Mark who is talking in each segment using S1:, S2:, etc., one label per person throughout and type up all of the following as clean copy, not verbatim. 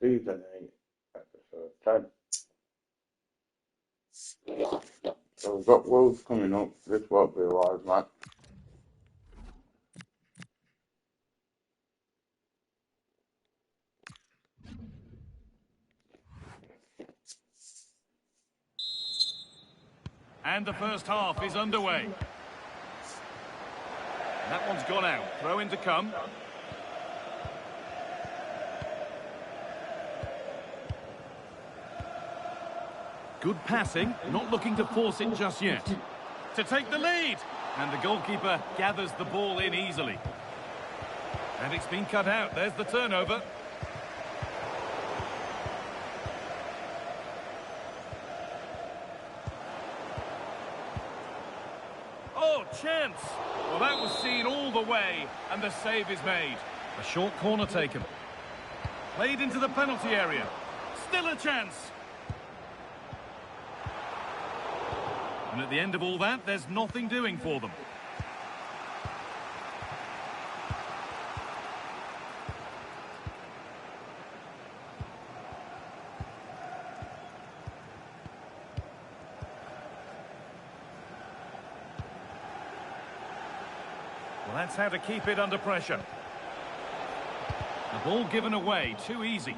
S1: Season 8, Episode 10. So we've got Wolves coming up. This won't be a live match.
S2: And the first half is underway. That one's gone out. Throw in to come. Good passing, not looking to force it just yet. To take the lead! And the goalkeeper gathers the ball in easily. And it's been cut out. There's the turnover. Oh, chance! Well, that was seen all the way, and the save is made. A short corner taken. Played into the penalty area. Still a chance! And at the end of all that, there's nothing doing for them. Well, that's how to keep it under pressure. The ball given away, too easy.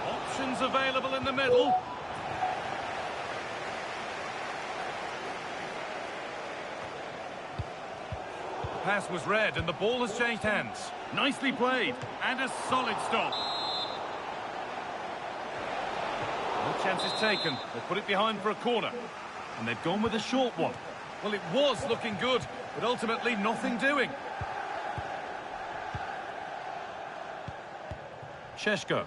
S2: Options available in the middle. The pass was read and the ball has changed hands. Nicely played and a solid stop. No chances taken. They put it behind for a corner. And they've gone with a short one. Well, it was looking good, but ultimately nothing doing. Sheshko.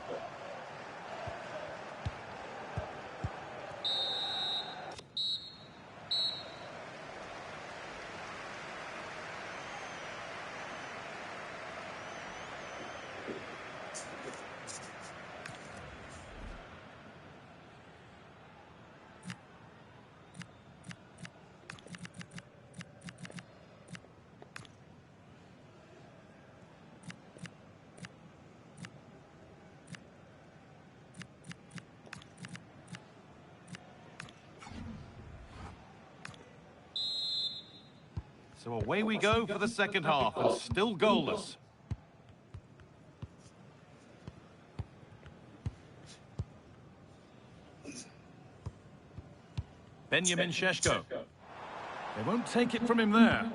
S2: So away we go for the second half, and still goalless. Benjamin Sheshko. They won't take it from him there.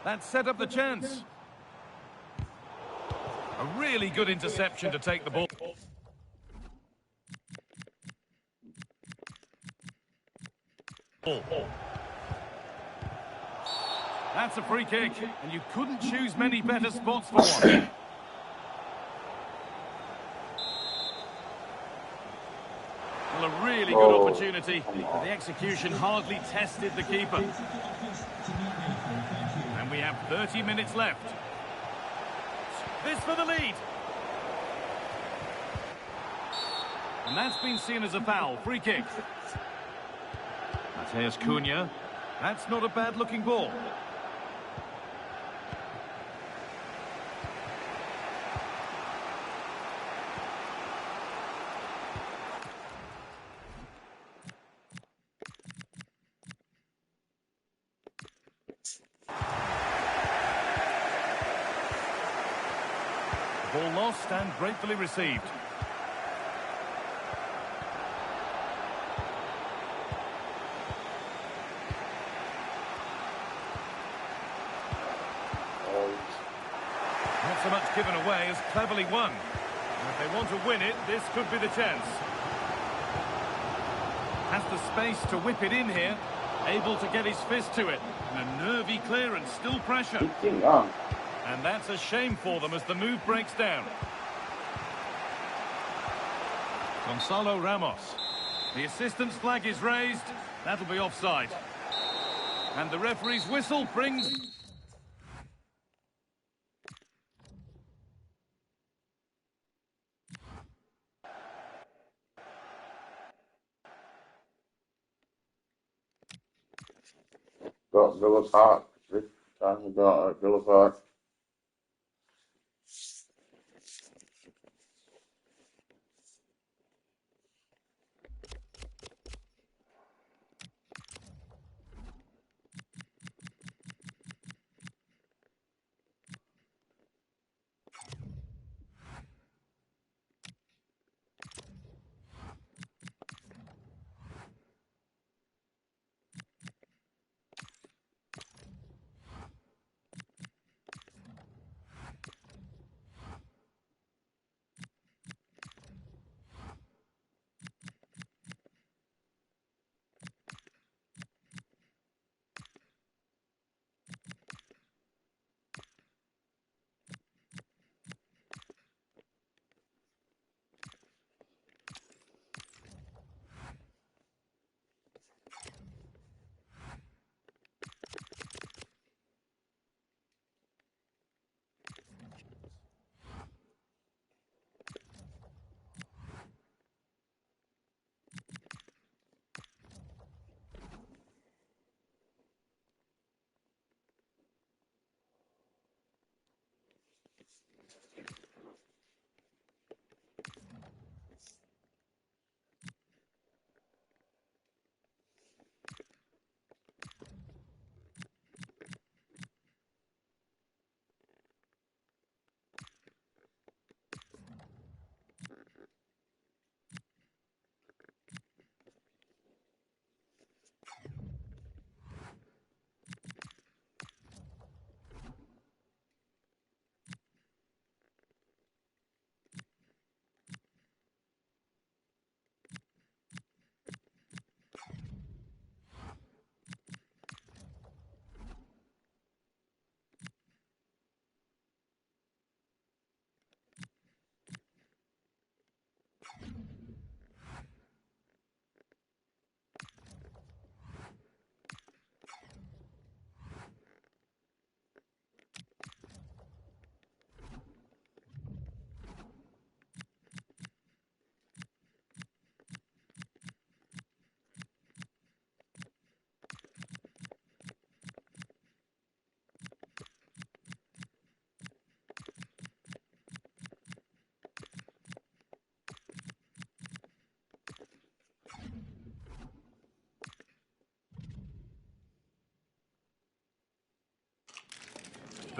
S2: That set up the chance. A really good interception to take the ball. That's a free kick, and you couldn't choose many better spots for one. Well, a really good opportunity, but the execution hardly tested the keeper. And we have 30 minutes left. This for the lead. And that's been seen as a foul. Free kick. Mateus Cunha. That's not a bad-looking ball. Ball lost and gratefully received. Not so much given away as cleverly won. And if they want to win it, this could be the chance. Has the space to whip it in here. Able to get his fist to it. And a nervy clearance, still pressure. And that's a shame for them as the move breaks down. Gonzalo Ramos. The assistant's flag is raised. That'll be offside. And the referee's whistle brings...
S1: Got Villa Park. This time we got Villa Park.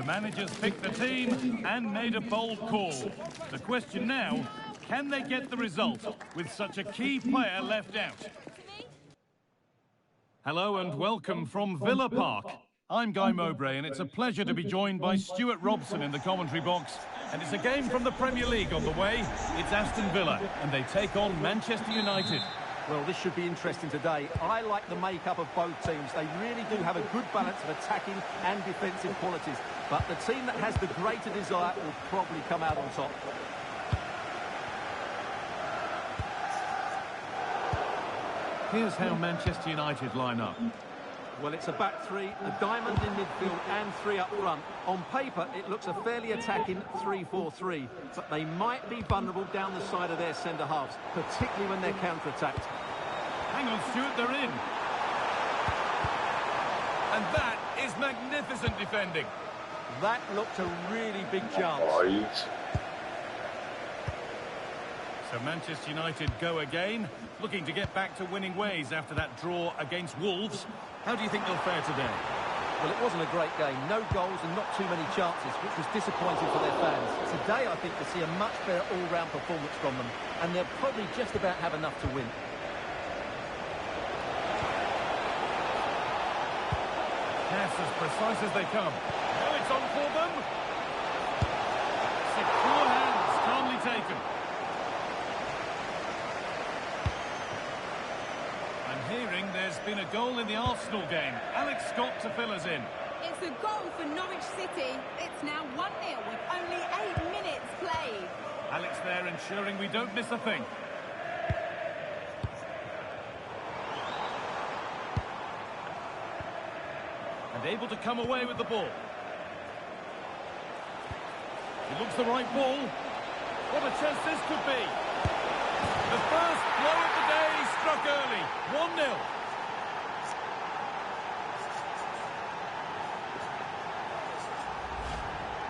S2: The manager's picked the team and made a bold call. The question now, can they get the result with such a key player left out? Hello and welcome from Villa Park. I'm Guy Mowbray and it's a pleasure to be joined by Stuart Robson in the commentary box. And it's a game from the Premier League on the way. It's Aston Villa and they take on Manchester United.
S3: Well, this should be interesting today. I like the makeup of both teams. They really do have a good balance of attacking and defensive qualities. But the team that has the greater desire will probably come out on top.
S2: Here's how Manchester United line up.
S3: Well, it's a back three, a diamond in midfield and three up front. On paper, it looks a fairly attacking 3-4-3, but they might be vulnerable down the side of their centre-halves, particularly when they're counter-attacked.
S2: Hang on, Stuart, they're in. And that is magnificent defending.
S3: That looked a really big chance.
S2: So Manchester United go again, looking to get back to winning ways after that draw against Wolves. How do you think they'll fare today?
S3: Well, it wasn't a great game. No goals and not too many chances, which was disappointing for their fans. Today, I think we'll see a much better all-round performance from them, and they'll probably just about have enough to win.
S2: Pass as precise as they come. Now it's on for them. Secure hands, calmly taken. Hearing there's been a goal in the Arsenal game. Alex Scott to fill us in.
S4: It's a goal for Norwich City. It's now 1-0 with only 8 minutes played.
S2: Alex there ensuring we don't miss a thing. And able to come away with the ball. It looks the right ball. What a chance this could be. The first blow of the day struck early. 1-0.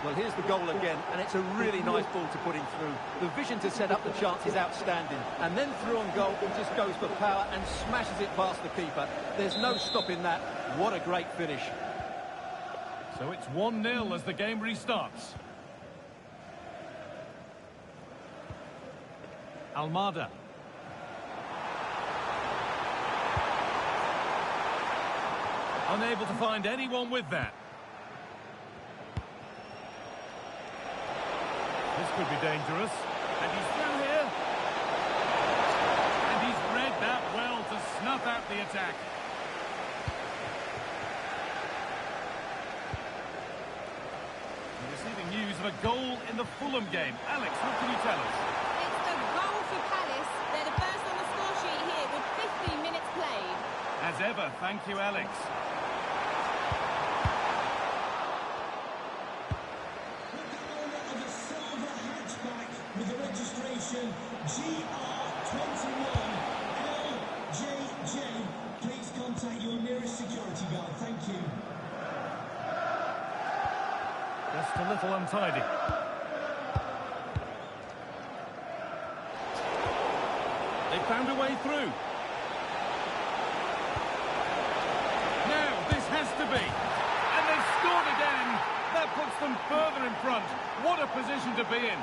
S3: Well, here's the goal again, and it's a really nice ball to put him through. The vision to set up the chance is outstanding. And then through on goal, he just goes for power and smashes it past the keeper. There's no stopping that. What a great finish.
S2: So it's 1-0 as the game restarts. Almada. Unable to find anyone with that. This could be dangerous. And he's through here. And he's read that well to snuff out the attack. We're receiving news of a goal in the Fulham game. Alex, what can you tell us?
S4: It's a goal for Palace. They're the first on the score sheet here with 15 minutes played.
S2: As ever, thank you, Alex.
S5: With the registration GR21LJJ. Please contact your nearest security guard. Thank you.
S2: Just a little untidy. They found a way through. Now, this has to be. And they've scored again. That puts them further in front. What a position to be in.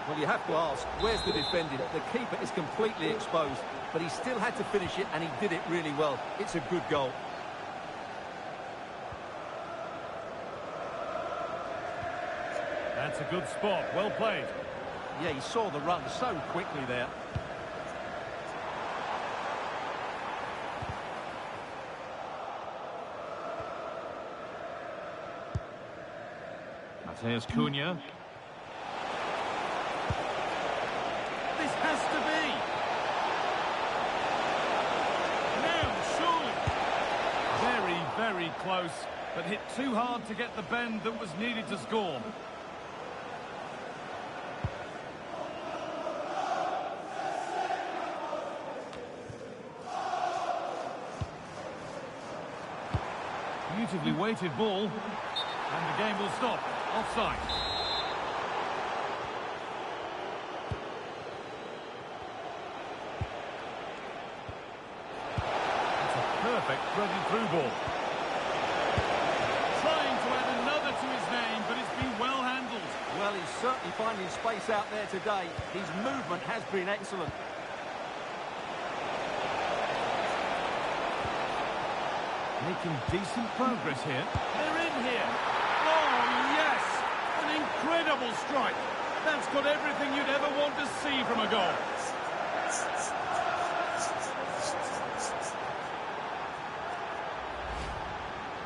S3: Well, you have to ask, where's the defending? The keeper is completely exposed, but he still had to finish it, and he did it really well. It's a good goal.
S2: That's a good spot. Well played.
S3: Yeah, he saw the run so quickly there.
S2: Mateus Cunha. This has to be. Now, surely. Very, very close, but hit too hard to get the bend that was needed to score. Beautifully weighted ball, and the game will stop. Offside. It's a perfect perfect threaded through ball. Trying to add another to his name, but it's been well handled.
S3: Well, he's certainly finding space out there today. His movement has been excellent.
S2: Making decent progress here. They're in here. Oh, yes! An incredible strike. That's got everything you'd ever want to see from a goal.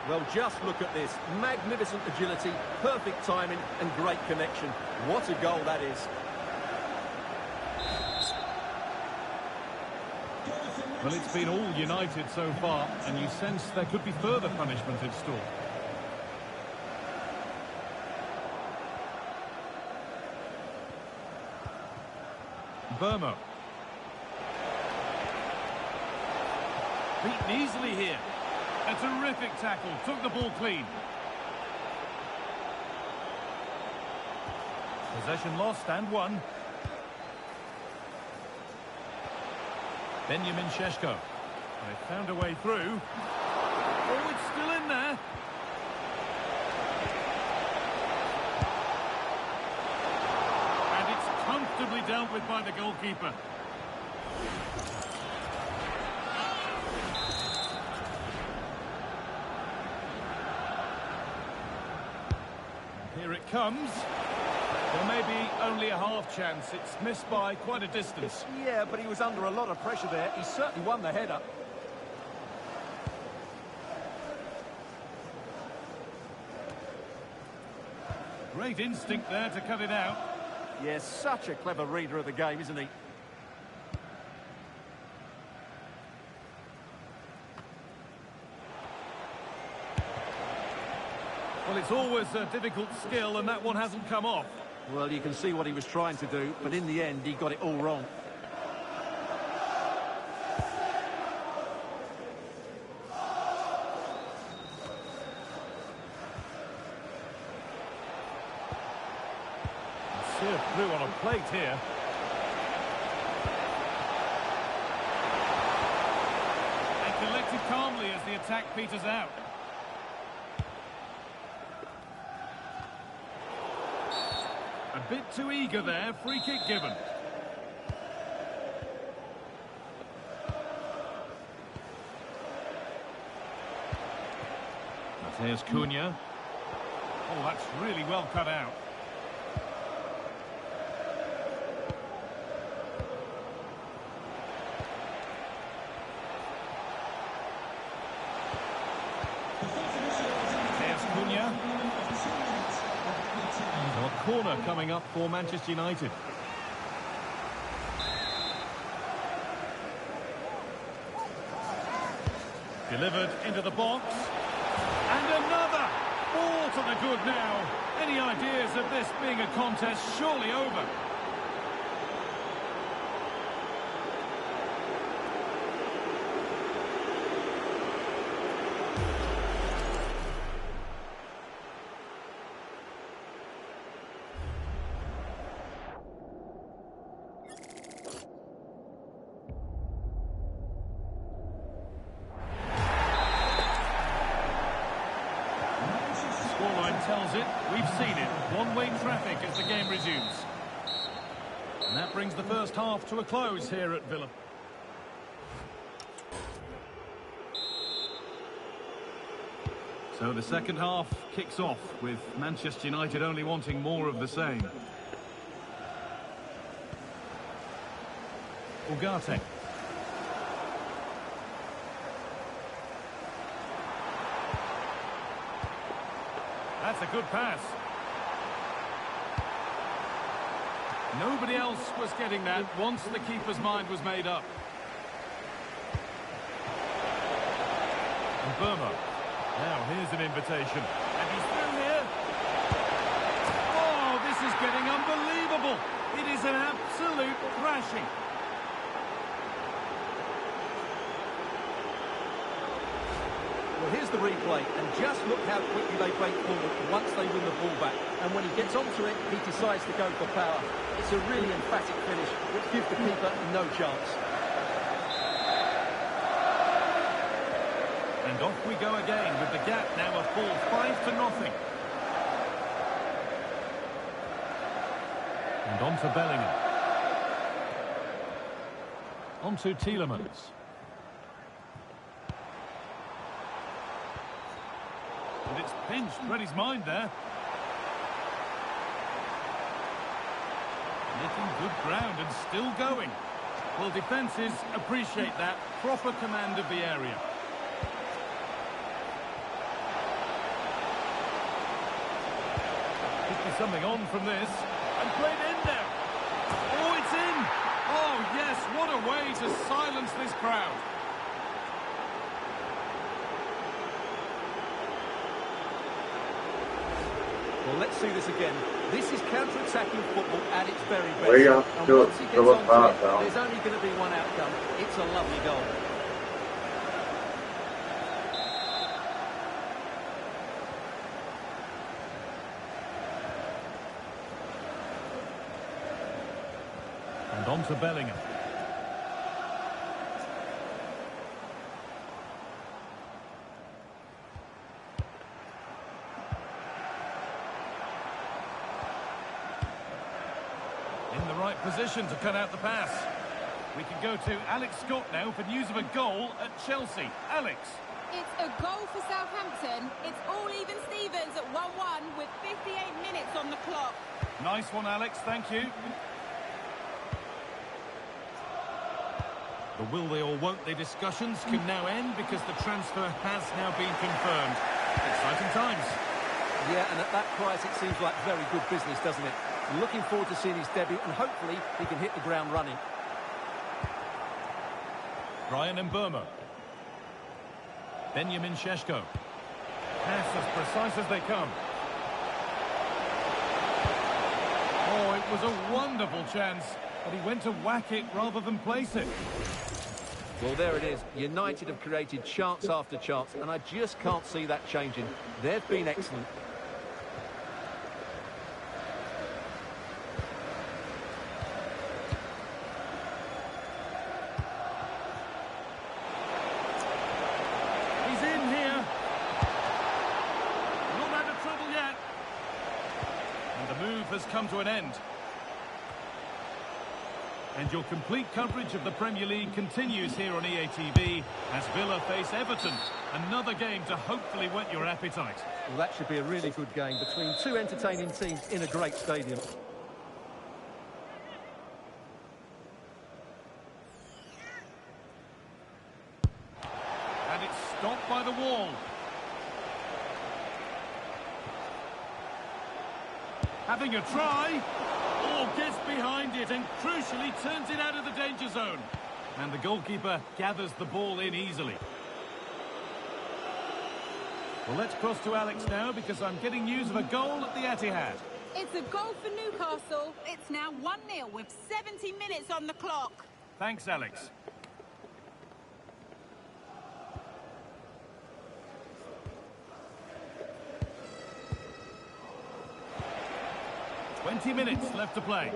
S3: Well, just look at this. Magnificent agility, perfect timing, and great connection. What a goal that is.
S2: Well, it's been all United so far, and you sense there could be further punishment in store. Burmo. Beaten easily here. A terrific tackle, took the ball clean. Possession lost and won. Benjamin Šeško. They found a way through. Oh, it's still in there. And it's comfortably dealt with by the goalkeeper. Here it comes. There may be only a half chance. It's missed by quite a distance.
S3: Yeah, but he was under a lot of pressure there. He certainly won the header.
S2: Great instinct there to cut it out.
S3: Yes, such a clever reader of the game, isn't he?
S2: Well, it's always a difficult skill, and that one hasn't come off.
S3: Well, you can see what he was trying to do, but in the end, he got it all wrong.
S2: Served through on a plate here. And collected calmly as the attack peters out. A bit too eager there, free kick given. Mateus Cunha. Oh, that's really well cut out. Mateus Cunha. So a corner coming up for Manchester United. Delivered into the box. And another! Ball to the good now. Any ideas of this being a contest surely over? Scoreline tells it, we've seen it. One-way traffic as the game resumes. And that brings the first half to a close here at Villa. So the second half kicks off with Manchester United only wanting more of the same. Ugarte. That's a good pass. Nobody else was getting that once the keeper's mind was made up. And Burma. Now here's an invitation. And he's through here. Oh, this is getting unbelievable. It is an absolute thrashing.
S3: Well, here's the replay, and just look how quickly they break forward once they win the ball back. And when he gets onto it, he decides to go for power. It's a really emphatic finish, which gives the keeper no chance.
S2: And off we go again with the gap now a full 5-0. And on to Bellingham. On to Tielemans. And it's pinched Freddie's mind there. Making good ground and still going. Well, defences appreciate that. Proper command of the area. Could be something on from this. And played in there. Oh, it's in. Oh, yes, what a way to silence this crowd.
S3: Well, let's see this again. This is counter-attacking football at its very best.
S1: We are
S3: And
S1: still
S3: once he gets onto
S1: apart
S3: it,
S1: now.
S3: there's only going to be one outcome. It's a lovely goal.
S2: And on to Bellingham. In the right position to cut out the pass. We can go to Alex Scott now for news of a goal at Chelsea. Alex.
S4: It's a goal for Southampton. It's all even Stevens at 1-1 with 58 minutes on the clock.
S2: Nice one, Alex. Thank you. The will they or won't they discussions can now end because the transfer has now been confirmed. Exciting times.
S3: Yeah, and at that price, it seems like very good business, doesn't it? Looking forward to seeing his debut, and hopefully he can hit the ground running.
S2: Brian Mbeumo. Benjamin Šeško. Pass as precise as they come. Oh, it was a wonderful chance, but he went to whack it rather than place it.
S3: Well, there it is. United have created chance after chance, and I just can't see that changing. They've been excellent.
S2: He's in here. Not out of trouble yet. And the move has come to an end. And your complete coverage of the Premier League continues here on EATV as Villa face Everton. Another game to hopefully whet your appetite.
S3: Well, that should be a really good game between two entertaining teams in a great stadium.
S2: And it's stopped by the wall. Having a try. Oh, gets behind it and crucially turns it out of the danger zone. And the goalkeeper gathers the ball in easily. Well, let's cross to Alex now because I'm getting news of a goal at the Etihad.
S4: It's a goal for Newcastle. It's now 1-0 with 70 minutes on the clock.
S2: Thanks, Alex. "20 minutes left to play.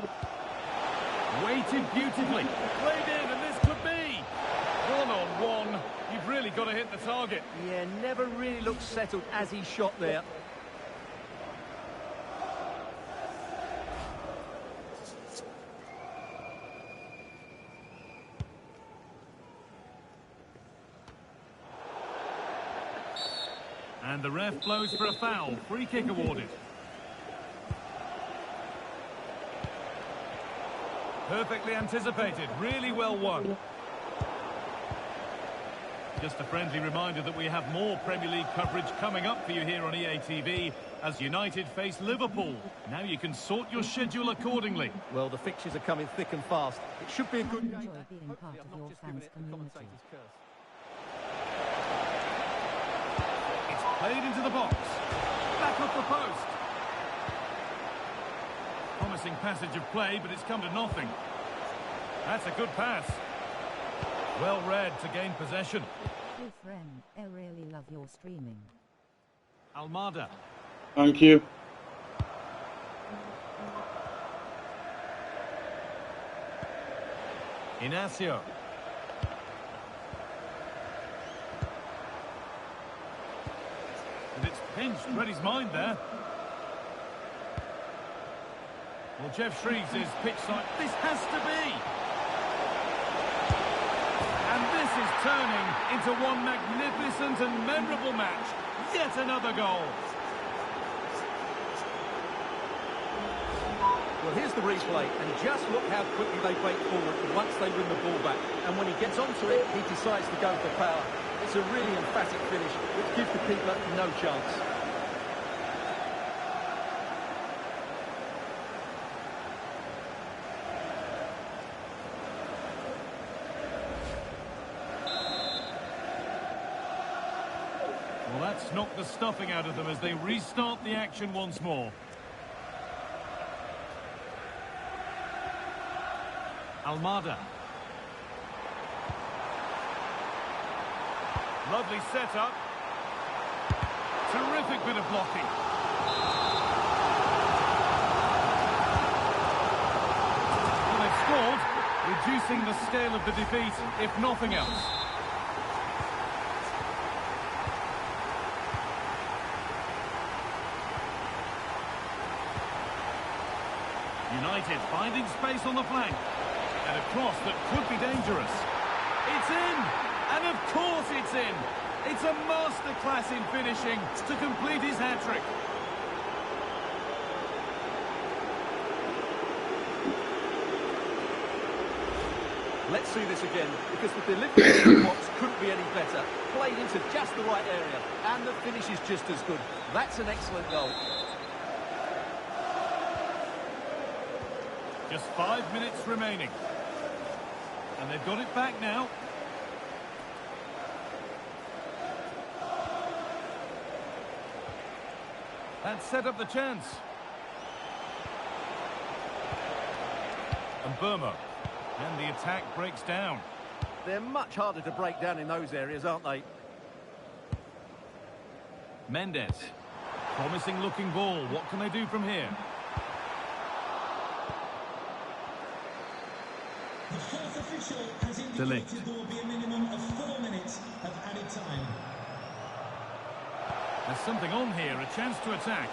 S2: Waited beautifully. Played in, and this could be. 1-on-1. You've really got to hit the target.
S3: Yeah, never really looked settled as he shot there.
S2: And the ref blows for a foul. Free kick awarded. Perfectly anticipated. Really well won. Just a friendly reminder that we have more Premier League coverage coming up for you here on EATV as United face Liverpool. Now you can sort your schedule accordingly.
S3: Well, the fixtures are coming thick and fast. It should be a good game.
S6: Enjoy being part of your fans' community.
S2: It's played into the box. Back off the post. Promising passage of play, but it's come to nothing. That's a good pass. Well read to gain possession.
S6: Hey friend, I really love your streaming.
S2: Almada.
S1: Thank you.
S2: Inacio. Hinch read his mind there. Well, Jeff Shreves is pitch side. This has to be. And this is turning into one magnificent and memorable match. Yet another goal.
S3: Well, here's the replay, and just look how quickly they break forward once they win the ball back. And when he gets onto it, he decides to go for power. It's a really emphatic finish, which gives the keeper no chance.
S2: Well, that's knocked the stuffing out of them as they restart the action once more. Almada. Lovely setup. Terrific bit of blocking. Well, they've scored, reducing the scale of the defeat, if nothing else. United finding space on the flank. And a cross that could be dangerous. It's in! And of course it's in! It's a masterclass in finishing to complete his hat-trick.
S3: Let's see this again, because the delivery in the box couldn't be any better. Played into just the right area, and the finish is just as good. That's an excellent goal.
S2: Just 5 minutes remaining. And they've got it back now. That set up the chance. And Burma. And the attack breaks down.
S3: They're much harder to break down in those areas, aren't they?
S2: Mendes. Promising looking ball. What can they do from here?
S5: The fourth official has indicated there will be a minimum of 4 minutes of added time.
S2: There's something on here, a chance to attack.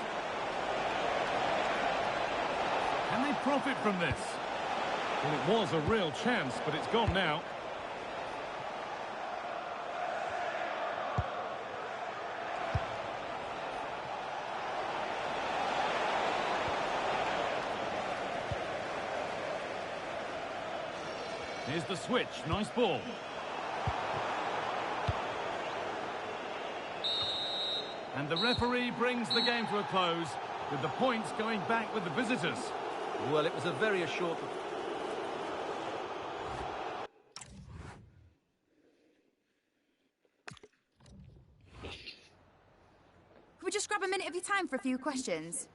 S2: Can they profit from this? Well, it was a real chance, but it's gone now. Here's the switch, nice ball. And the referee brings the game to a close, with the points going back with the visitors.
S3: Well, it was a very assured...
S7: Could we just grab a minute of your time for a few questions?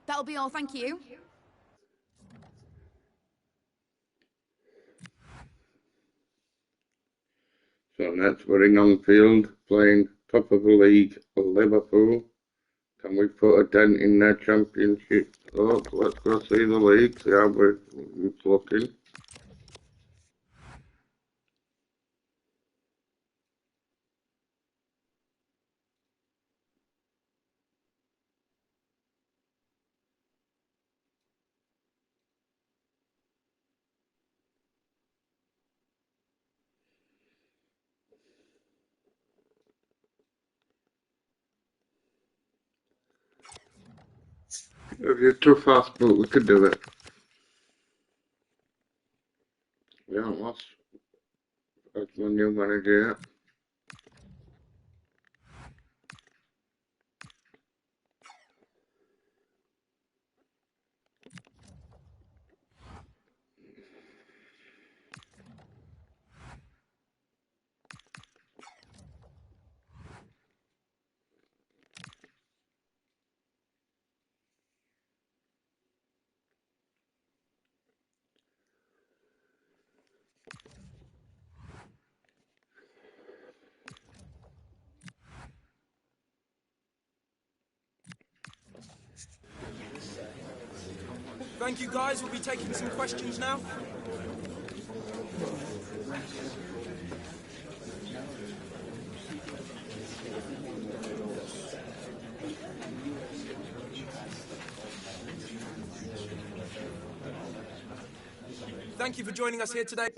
S7: That'll be all, thank you.
S1: So next we're in on field playing top of the league, Liverpool. Can we put a dent in their championship? Oh, let's go see the league, see how it's looking. If you're too fast, but we could do it. We haven't lost as my new manager yet.
S8: Thank you, guys. We'll be taking some questions now. Thank you for joining us here today.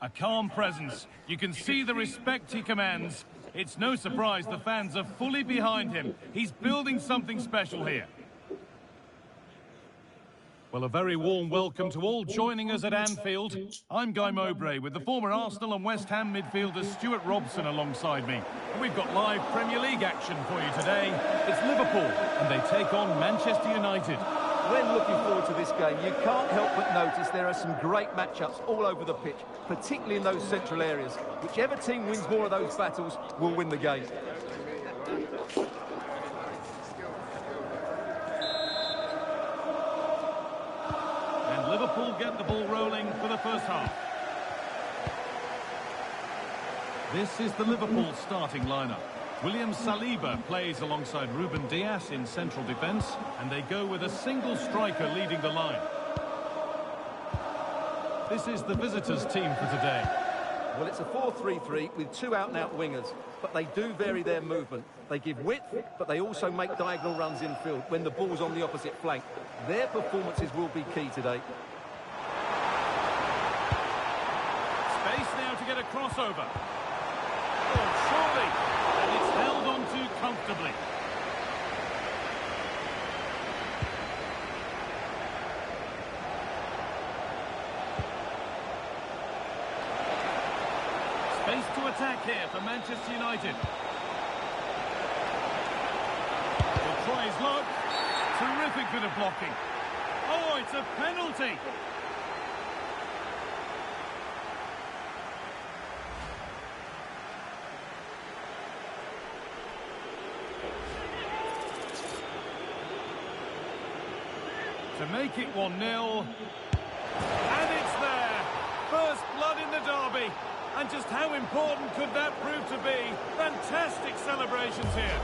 S2: A calm presence. You can see the respect he commands. It's no surprise the fans are fully behind him. He's building something special here. Well, a very warm welcome to all joining us at Anfield. I'm Guy Mowbray with the former Arsenal and West Ham midfielder Stuart Robson alongside me. And we've got live Premier League action for you today. It's Liverpool and they take on Manchester United.
S3: When looking forward to this game, you can't help but notice there are some great matchups all over the pitch, particularly in those central areas. Whichever team wins more of those battles will win the game.
S2: And Liverpool get the ball rolling for the first half. This is the Liverpool starting lineup. William Saliba plays alongside Ruben Dias in central defence, and they go with a single striker leading the line. This is the visitors' team for today.
S3: Well, it's a 4-3-3 with two out-and-out wingers, but they do vary their movement. They give width, but they also make diagonal runs infield when the ball's on the opposite flank. Their performances will be key today.
S2: Space now to get a crossover. Oh, surely! And it's held on to comfortably. Space to attack here for Manchester United. He'll try his luck. Terrific bit of blocking. Oh, it's a penalty. To make it 1-0. And it's there. First blood in the derby. And just how important could that prove to be? Fantastic celebrations here.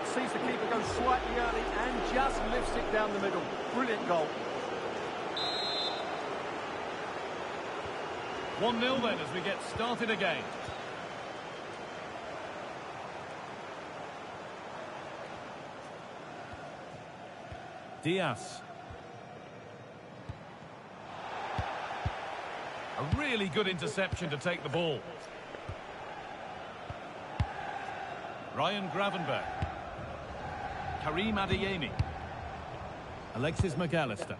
S3: Sees the keeper go slightly early and just lifts it down the middle. Brilliant goal.
S2: 1-0 then as we get started again. Diaz. A really good interception to take the ball. Ryan Gravenberch. Karim Adeyemi. Alexis McAllister.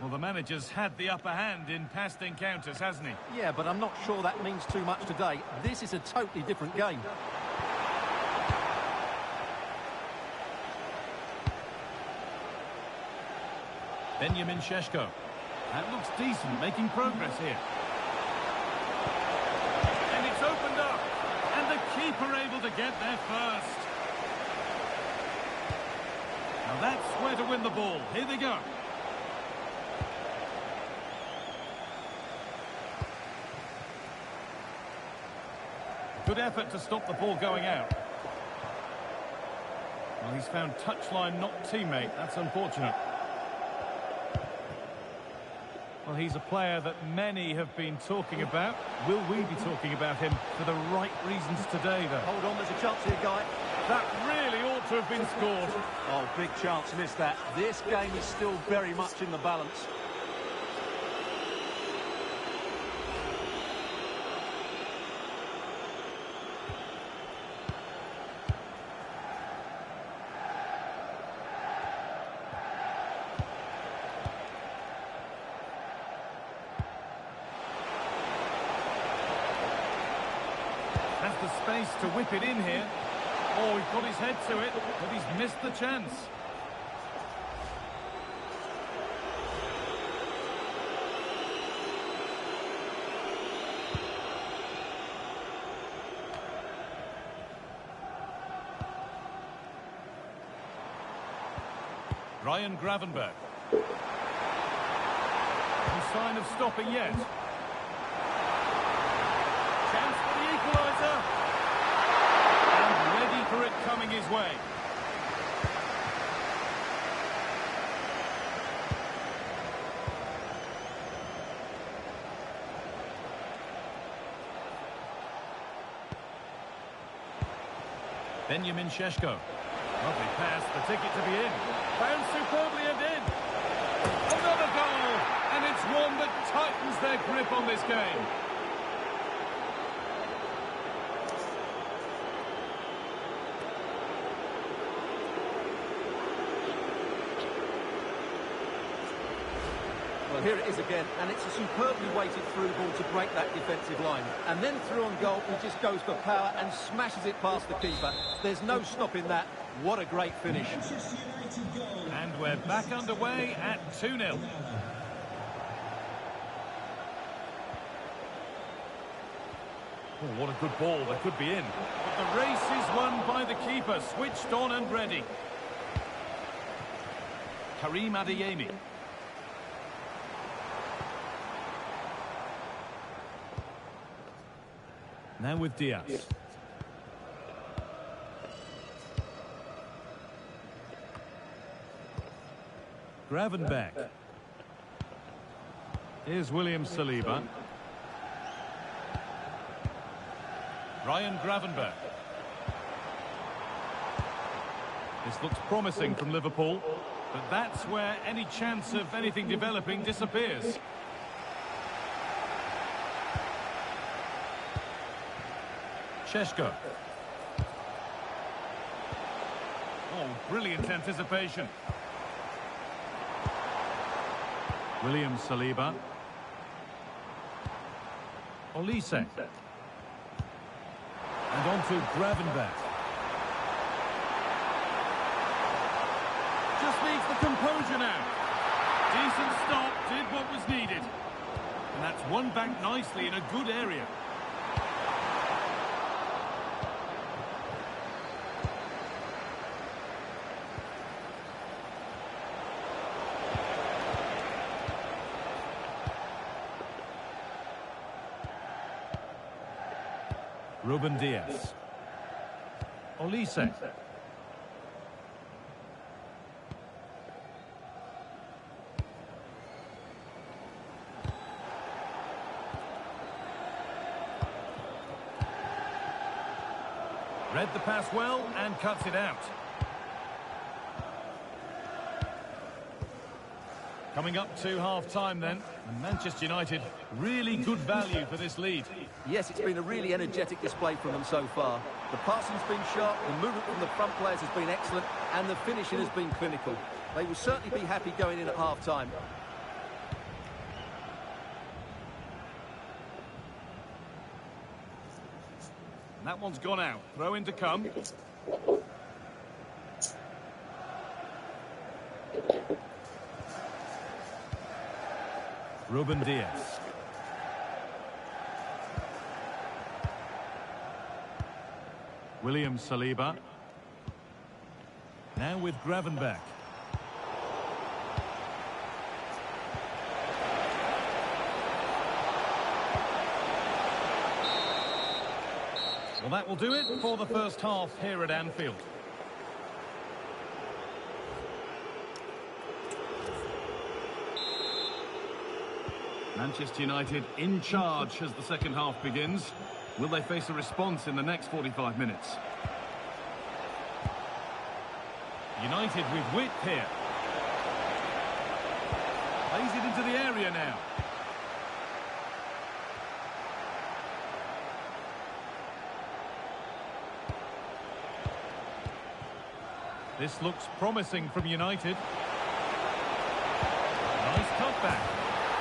S2: Well, the manager's had the upper hand in past encounters, hasn't he?
S3: Yeah, but I'm not sure that means too much today. This is a totally different game.
S2: Benjamin Šeško. That looks decent, making progress here. And it's opened up. And the keeper able to get there first. Now that's where to win the ball. Here they go. Good effort to stop the ball going out. Well, he's found touchline, not teammate. That's unfortunate. Well, he's a player that many have been talking about. Will we be talking about him for the right reasons today, though?
S3: Hold on, there's a chance here, Guy.
S2: That really ought to have been scored.
S3: Oh, big chance, missed that. This game is still very much in the balance.
S2: space to whip it in here. Oh, he's got his head to it, but he's missed the chance. Ryan Gravenberch. No sign of stopping yet. Chance for the equaliser. And ready for it coming his way. Benjamin Šeško. Lovely pass, the ticket to be in. Found superbly and in. Another goal! And it's one that tightens their grip on this game.
S3: Well, here it is again, and it's a superbly weighted through ball to break that defensive line. And then through on goal, he just goes for power and smashes it past the keeper. There's no stopping that. What a great finish.
S2: And we're back underway at 2-0. Oh, what a good ball. That could be in. But the race is won by the keeper, switched on and ready. Karim Adeyemi. Now with Diaz. Gravenberch. Here's William Saliba. Ryan Gravenberch. This looks promising from Liverpool, but that's where any chance of anything developing disappears. Šeško. Oh, brilliant anticipation. William Saliba. Olise. And on to Gravenberch. Just needs the composure now. Decent stop, did what was needed. And that's won back nicely in a good area. Ruben Diaz. Olise. Read the pass well and cuts it out. Coming up to half-time then, and Manchester United, really good value for this lead.
S3: Yes, it's been a really energetic display from them so far. The passing's been sharp, the movement from the front players has been excellent, and the finishing has been clinical. They will certainly be happy going in at half-time.
S2: That one's gone out. Throw in to come. Ruben Diaz. William Saliba. Now with Gravenberch. Well, that will do it for the first half here at Anfield. Manchester United in charge as the second half begins. Will they face a response in the next 45 minutes? United with width here. Plays it into the area now. This looks promising from United. Nice cutback.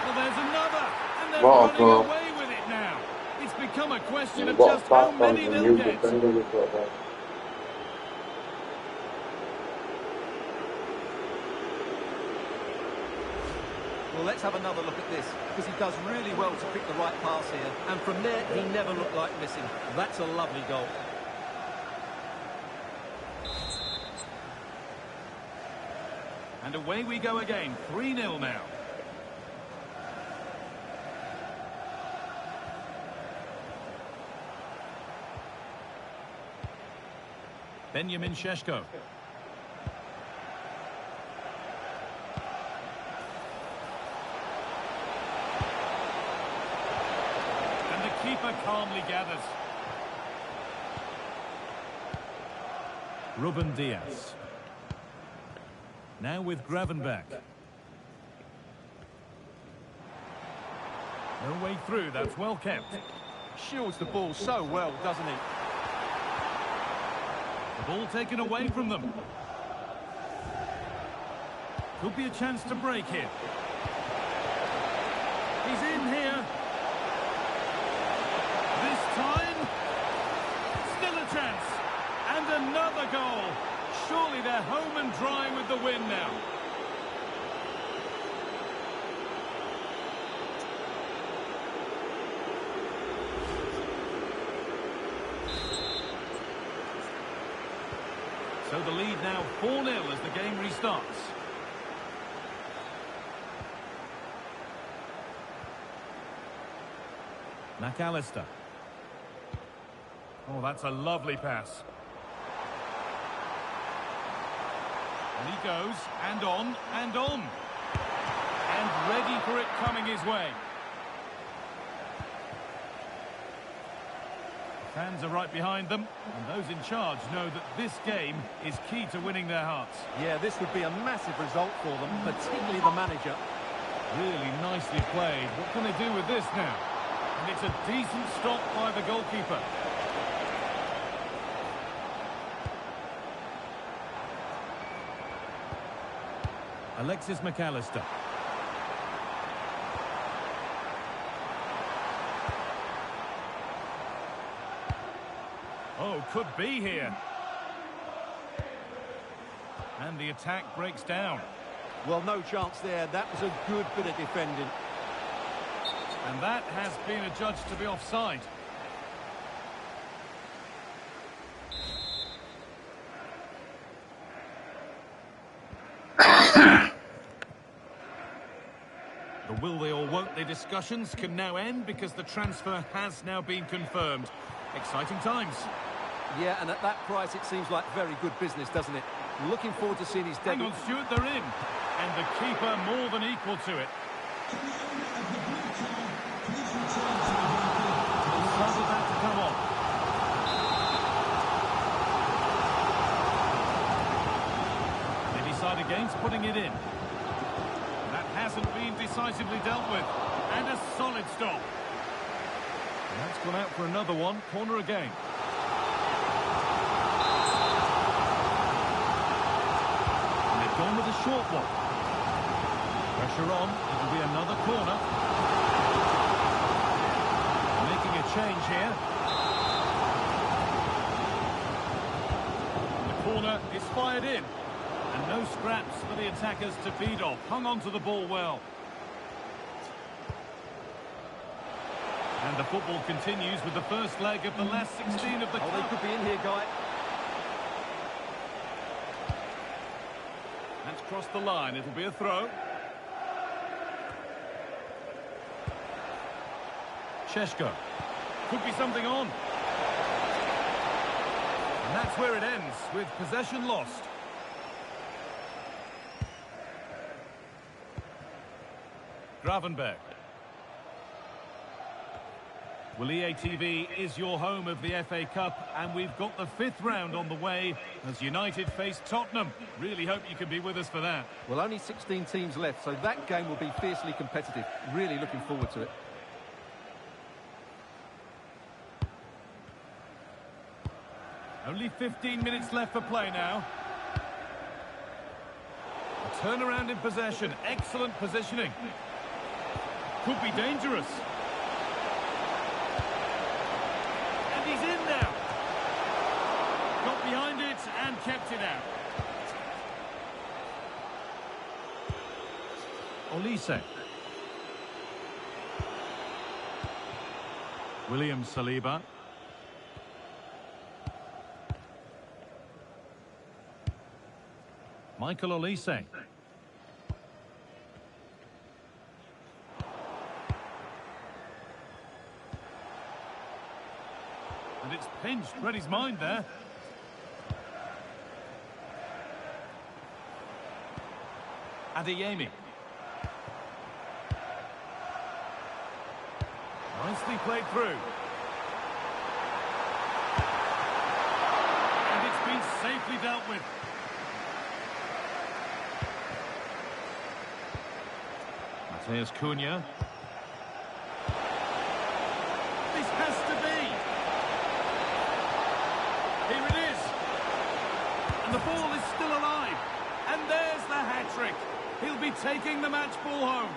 S2: Well, there's another, and they're running away with it now. It's become a question of
S1: What
S2: just how
S1: back
S2: many
S1: on the
S2: they'll
S1: new
S2: get.
S1: defender we've got there.
S3: Well, let's have another look at this, because he does really well to pick the right pass here. And from there, he never looked like missing. That's a lovely goal.
S2: And away we go again, 3-0 now. Benjamin Šeško. And the keeper calmly gathers. Ruben Diaz. Now with Gravenberch. No way through, that's well kept.
S3: Shields the ball so well, doesn't he?
S2: The ball taken away from them. Could be a chance to break here. He's in here. This time, still a chance. And another goal. Surely they're home and dry with the win now. So the lead now 4-0 as the game restarts. McAllister. Oh, that's a lovely pass. And he goes, and on, and on. And ready for it coming his way. Fans are right behind them, and those in charge know that this game is key to winning their hearts.
S3: Yeah, this would be a massive result for them, particularly the manager.
S2: Really nicely played. What can they do with this now? And it's a decent stop by the goalkeeper. Alexis McAllister. Oh, could be here. And the attack breaks down.
S3: Well, no chance there. That was a good bit of defending.
S2: And that has been adjudged to be offside. The will they or won't they discussions can now end because the transfer has now been confirmed. Exciting times.
S3: Yeah, and at that price, it seems like very good business, doesn't it? Looking forward to seeing his
S2: Hang
S3: debut.
S2: on, Stuart, they're in. And the keeper more than equal to it. Sub about to come on. They decide against putting it in. That hasn't been decisively dealt with. And a solid stop. And that's gone out for another one. Corner again. And they've gone with a short one. Pressure on. It'll be another corner. Making a change here. The corner is fired in. And no scraps for the attackers to feed off. Hung on to the ball well. And the football continues with the first leg of the last 16 of the
S3: Oh, they
S2: cup.
S3: could be in here, Guy.
S2: That's crossed the line. It'll be a throw. Šeško. Could be something on. And that's where it ends, with possession lost. Gravenberch. Well, EATV is your home of the FA Cup, and we've got the 5th round on the way as United face Tottenham. Really hope you can be with us for that.
S3: Well, only 16 teams left, so that game will be fiercely competitive. Really looking forward to it.
S2: Only 15 minutes left for play now. A turnaround in possession. Excellent positioning. Could be dangerous. He's in now. Got behind it and kept it out. Olise. William Saliba. Michael Olise. And it's pinched, read his mind there. Adeyemi. Nicely played through. And it's been safely dealt with. Mateus Cunha. This has to be. Here it is. And the ball is still alive. And there's the hat-trick. He'll be taking the match ball home.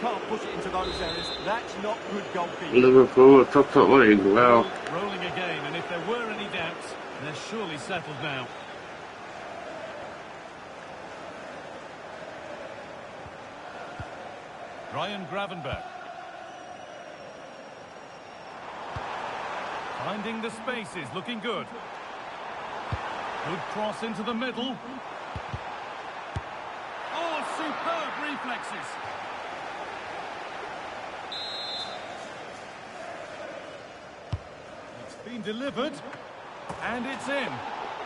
S3: Can't push it into those areas. That's not good goalkeeping.
S1: Liverpool are top of the league. Wow.
S2: Rolling again, and if there were any doubts, they're surely settled now. Ryan Gravenberch. Finding the spaces, looking good. Good cross into the middle. Oh, superb reflexes. It's been delivered, and it's in.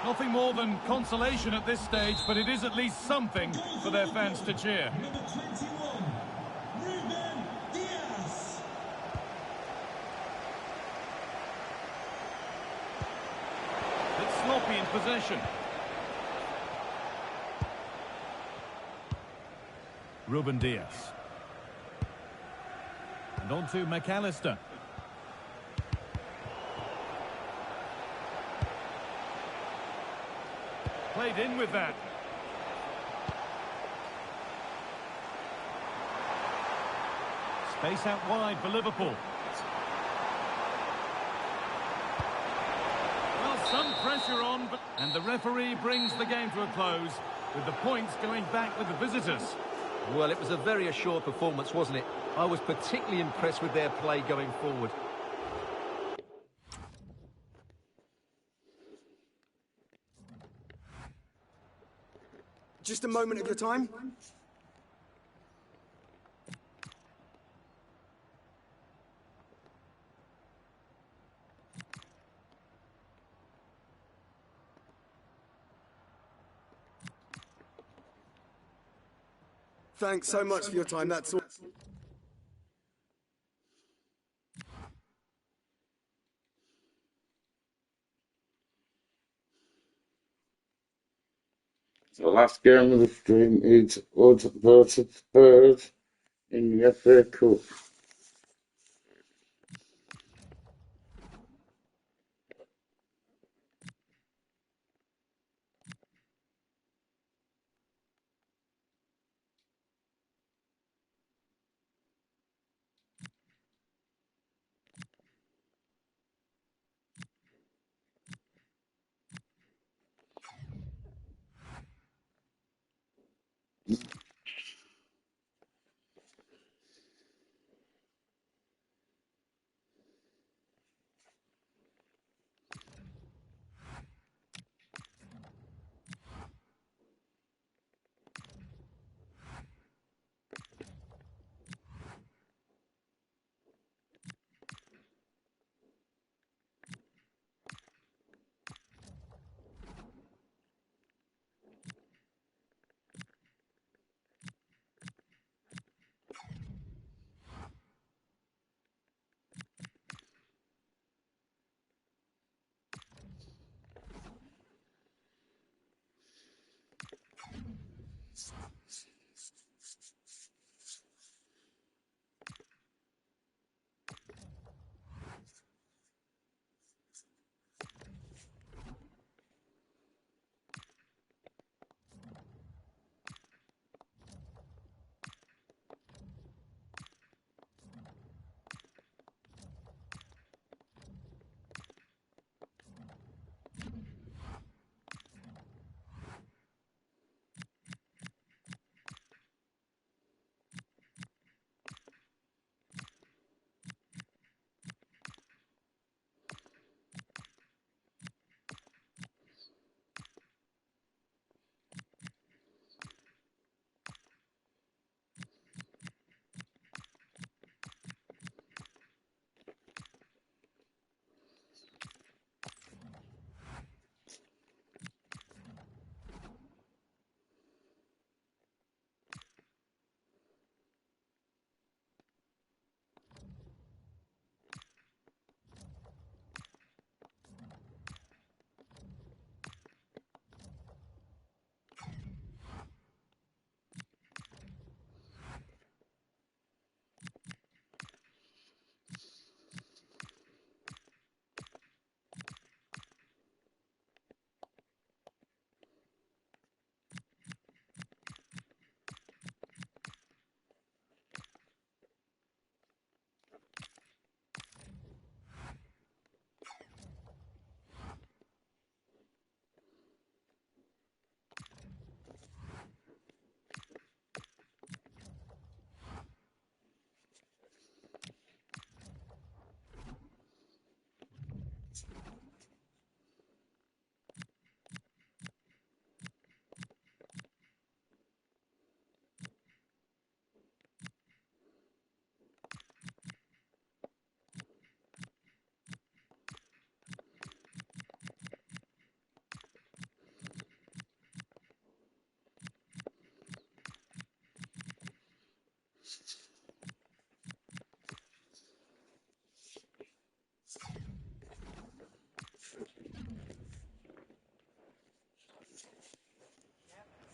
S2: Nothing more than consolation at this stage, but it is at least something for their fans to cheer.
S5: Number 21, Ruben Diaz.
S2: It's sloppy in possession. Ruben Diaz. And on to McAllister. Played in with that. Space out wide for Liverpool. Well, some pressure on, and the referee brings the game to a close, with the points going back with the visitors.
S3: Well, it was a very assured performance, wasn't it? I was particularly impressed with their play going forward.
S8: Just a moment of your time. Thanks so much for your time. That's all.
S1: The last game of the stream is Us versus Spurs in the FA Cup.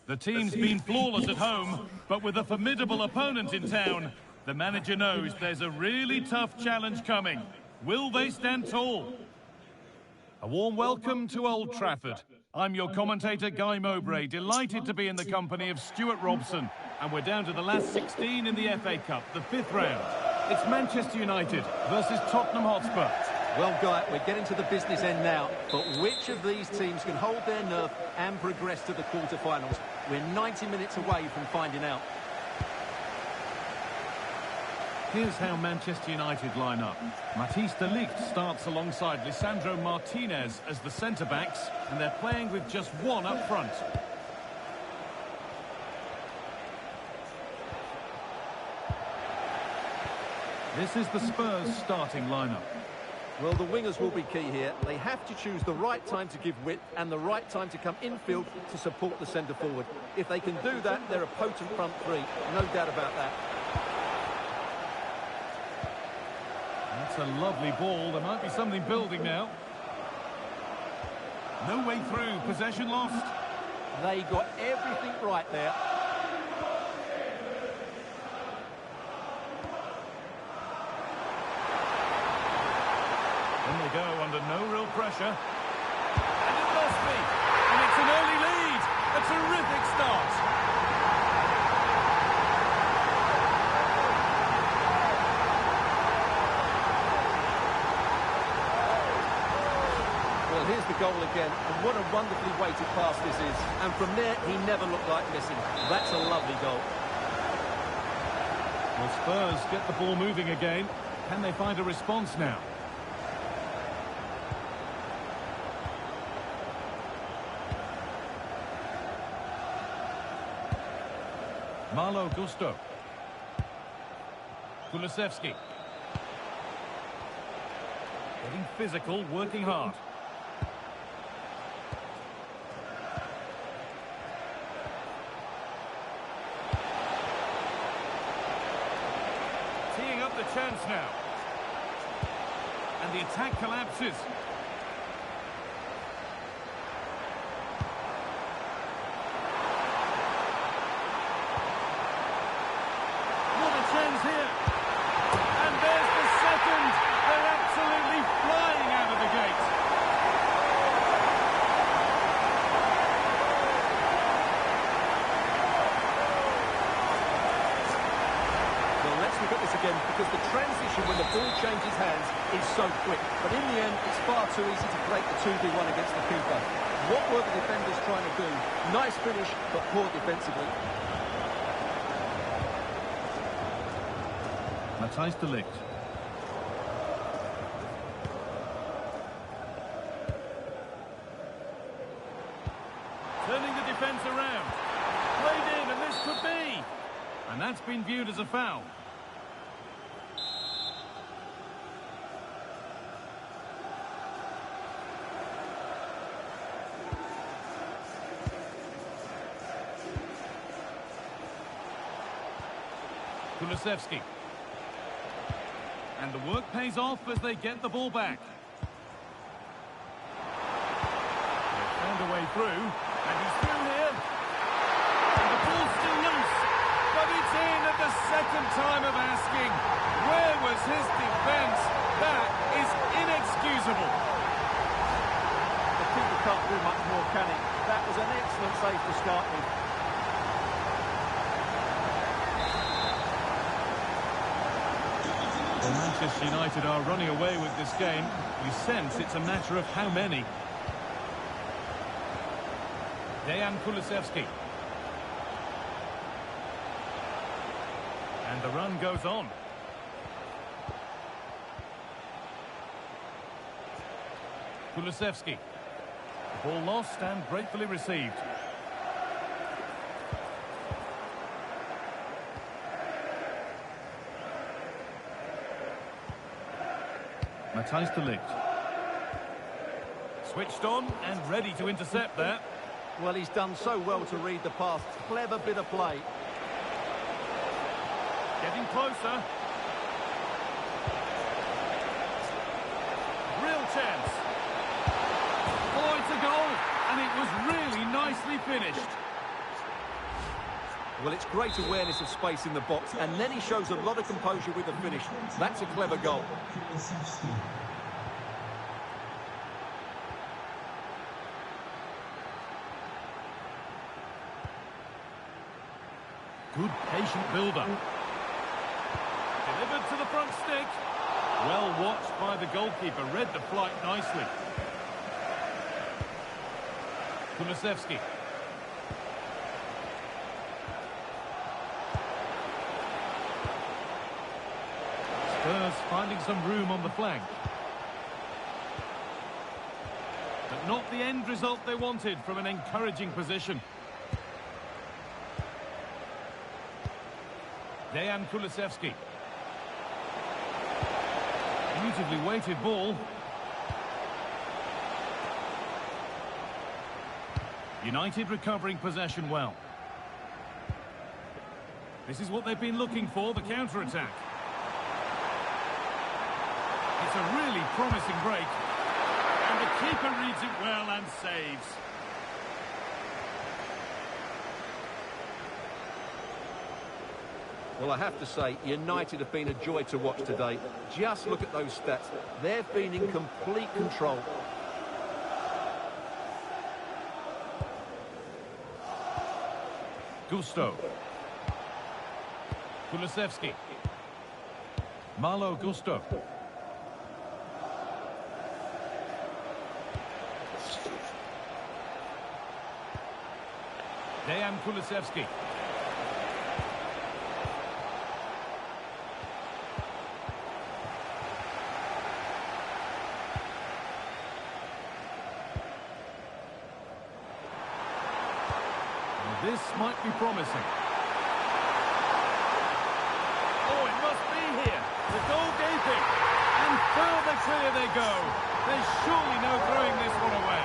S2: The team's been flawless at home, but with a formidable opponent in town, the manager knows there's a really tough challenge coming. Will they stand tall? A warm welcome to Old Trafford. I'm your commentator, Guy Mowbray, delighted to be in the company of Stuart Robson. And we're down to the last 16 in the FA Cup, the 5th round. It's Manchester United versus Tottenham Hotspur.
S3: Well, Guy, we're getting to the business end now, but which of these teams can hold their nerve and progress to the quarter-finals? We're 90 minutes away from finding out.
S2: Here's how Manchester United line up. Matthijs de Ligt starts alongside Lisandro Martinez as the centre-backs, and they're playing with just one up front. This is the Spurs starting lineup.
S3: Well, the wingers will be key here. They have to choose the right time to give width and the right time to come infield to support the centre-forward. If they can do that, they're a potent front three. No doubt about that.
S2: That's a lovely ball. There might be something building now. No way through. Possession lost.
S3: They got everything right there.
S2: They go under no real pressure. And it must be. And it's an early lead. A terrific start.
S3: Well, here's the goal again. And what a wonderfully weighted pass this is. And from there, he never looked like missing. That's a lovely goal.
S2: Well, Spurs get the ball moving again. Can they find a response now? Malo Gusto. Kulusevski. Getting physical, working hard. Teeing up the chance now. And the attack collapses. Here. And there's the second. They're absolutely flying out of the gate.
S3: Well, let's look at this again, because the transition when the ball changes hands is so quick. But in the end, it's far too easy to break the 2v1 against the keeper. What were the defenders trying to do? Nice finish, but poor defensively.
S2: Matthijs de Ligt. Turning the defence around. Played in, and this could be. And that's been viewed as a foul. Kulusevski. And the work pays off as they get the ball back. They've found a way through, and he's through here. And the ball's still loose, but it's in at the second time of asking. Where was his defence? That is inexcusable.
S3: The keeper can't do much more, can he? That was an excellent save to start with.
S2: Well, Manchester United are running away with this game. You sense it's a matter of how many. Dejan Kulusevski. And the run goes on. Kulusevski. Ball lost and gratefully received. Matthijs de Ligt. Switched on and ready to intercept that.
S3: Well, he's done so well to read the pass. Clever bit of play.
S2: Getting closer. Real chance. Oh, it's a goal. And it was really nicely finished.
S3: Well, it's great awareness of space in the box, and then he shows a lot of composure with the finish. That's a clever goal.
S2: Good patient build-up. Delivered to the front stick. Well watched by the goalkeeper. Read the flight nicely. Kulusevski. Spurs finding some room on the flank. But not the end result they wanted from an encouraging position. Dejan Kulusevski. Beautifully weighted ball. United recovering possession well. This is what they've been looking for, the counter-attack. It's a really promising break. And the keeper reads it well and saves.
S3: Well, I have to say, United have been a joy to watch today. Just look at those stats. They've been in complete control.
S2: Gusto. Kulusevski. Malo Gusto. Dejan Kulusevski. This might be promising. Oh, it must be here. The goal gaping. And further clear they go. There's surely no throwing this one away.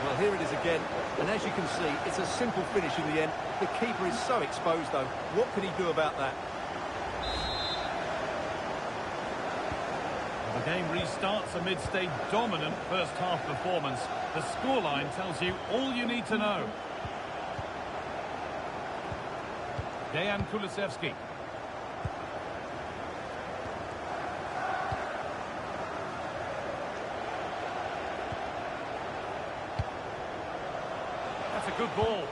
S3: Well, here it is again. And as you can see, it's a simple finish in the end. The keeper is so exposed, though. What can he do about that?
S2: The game restarts amidst a dominant first-half performance. The scoreline tells you all you need to know. Dejan Kulusevski. That's a good ball.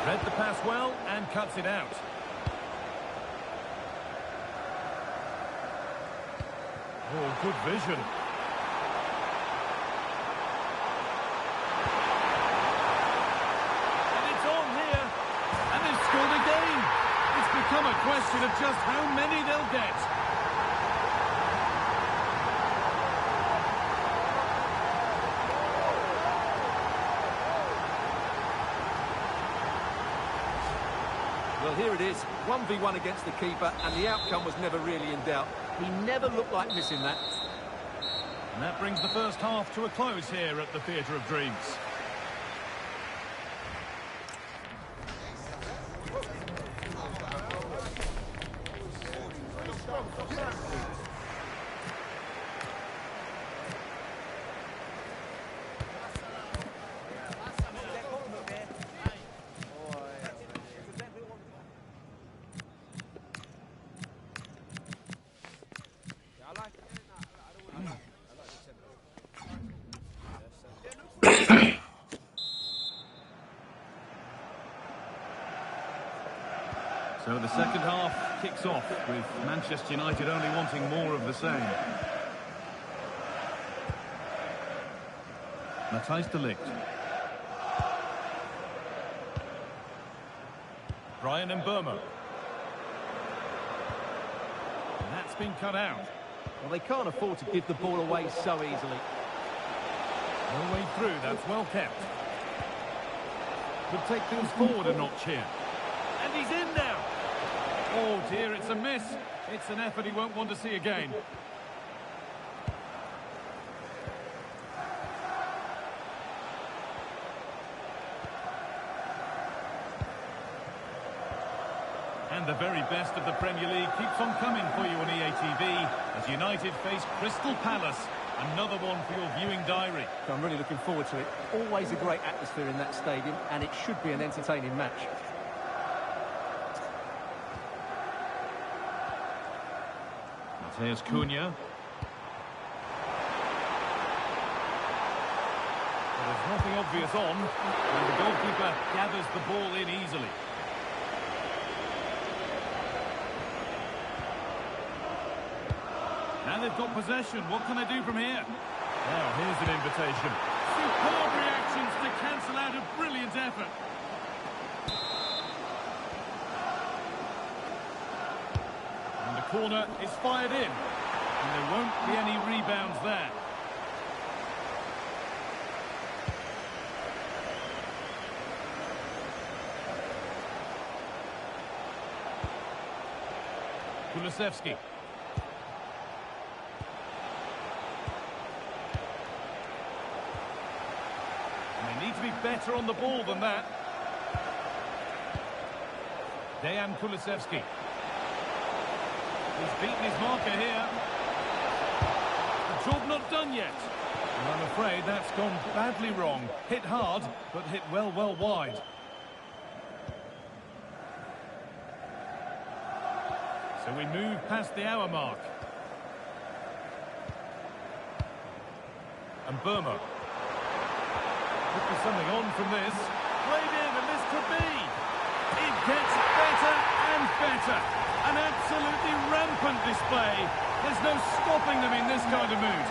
S2: Read the pass well and cuts it out. Oh, good vision. And it's on here. And they've scored again. It's become a question of just how many they'll get.
S3: Well, here it is, 1v1 against the keeper, and the outcome was never really in doubt. He never looked like missing that.
S2: And that brings the first half to a close here at the Theatre of Dreams. So the second half kicks off with Manchester United only wanting more of the same. Matthijs de Ligt. Brian Mbeumo. And that's been cut out.
S3: Well, they can't afford to give the ball away so easily.
S2: No way through, that's well kept. Could take things forward a notch here. And he's in now. Oh dear, it's a miss. It's an effort he won't want to see again. And the very best of the Premier League keeps on coming for you on EATV as United face Crystal Palace. Another one for your viewing diary.
S3: I'm really looking forward to it. Always a great atmosphere in that stadium, and it should be an entertaining match.
S2: Mateus Cunha. Well, there's nothing obvious on, and the goalkeeper gathers the ball in easily. Now they've got possession. What can they do from here? Now, here's an invitation. Superb reactions to cancel out a brilliant effort. And the corner is fired in. And there won't be any rebounds there. Kulusevski. Need to be better on the ball than that. Dejan Kulusevski. He's beaten his marker here. The job not done yet. And I'm afraid that's gone badly wrong. Hit hard, but hit well wide. So we move past the hour mark. And Burma. Could be something on from this. Played in, and this could be. It gets better and better. An absolutely rampant display. There's no stopping them in this kind of mood.